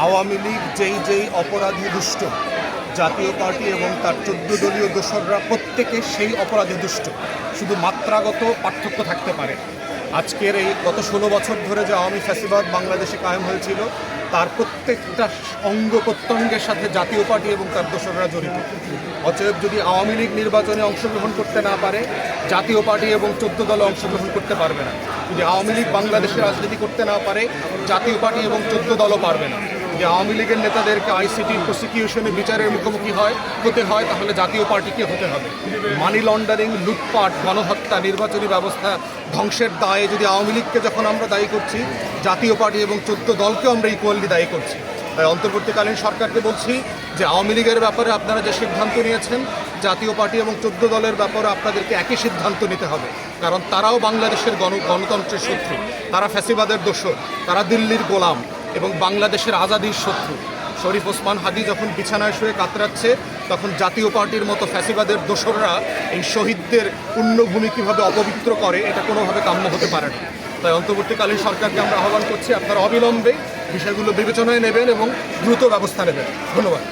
আওয়ামী লীগ যেই অপরাধী দুষ্ট, জাতীয় পার্টি এবং তার 14 দলীয় দোসররা প্রত্যেকে সেই অপরাধী দুষ্ট, শুধু মাত্রাগত পার্থক্য থাকতে পারে। আজকের এই গত 16 বছর ধরে যে আওয়ামী ফ্যাসিবাদ বাংলাদেশে কায়েম হয়েছিল, তার প্রত্যেকটা অঙ্গ প্রত্যঙ্গের সাথে জাতীয় পার্টি এবং তার দোসররা জড়িত। অতএব যদি আওয়ামী লীগ নির্বাচনে অংশগ্রহণ করতে না পারে, জাতীয় পার্টি এবং 14 দল অংশগ্রহণ করতে পারবে না। যদি আওয়ামী লীগ বাংলাদেশে রাজনীতি করতে না পারে, জাতীয় পার্টি এবং 14 দলও পারবে না। যদি আওয়ামী লীগের নেতাদেরকে আইসিটির প্রসিকিউশনে বিচারের মুখোমুখি হতে হয়, তাহলে জাতীয় পার্টিকে হতে হবে। মানি লন্ডারিং, লুটপাট, গণহত্যা, নির্বাচনী ব্যবস্থা ধ্বংসের দায়ে যদি আওয়ামী লীগকে যখন আমরা দায়ী করছি, জাতীয় পার্টি এবং 14 দলকেও আমরা ইকুয়ালি দায়ী করছি। তাই অন্তর্বর্তীকালীন সরকারকে বলছি যে আওয়ামী লীগের ব্যাপারে আপনারা যে সিদ্ধান্ত নিয়েছেন, জাতীয় পার্টি এবং 14 দলের ব্যাপারে আপনাদেরকে একই সিদ্ধান্ত নিতে হবে। কারণ তারাও বাংলাদেশের গণতন্ত্রের শত্রু, তারা ফ্যাসিবাদের দোসর, তারা দিল্লির গোলাম এবং বাংলাদেশের আজাদির শত্রু। শরীফ ওসমান হাদি যখন বিছানায় শুয়ে কাতরাচ্ছে, তখন জাতীয় পার্টির মতো ফ্যাসিবাদের দোসররা এই শহীদদের পুণ্যভূমি কীভাবে অপবিত্র করে, এটা কোনোভাবে কাম্য হতে পারে না। তাই অন্তর্বর্তীকালীন সরকারকে আমরা আহ্বান করছি, আপনারা অবিলম্বে বিষয়গুলো বিবেচনায় নেবেন এবং দ্রুত ব্যবস্থা নেবেন। ধন্যবাদ।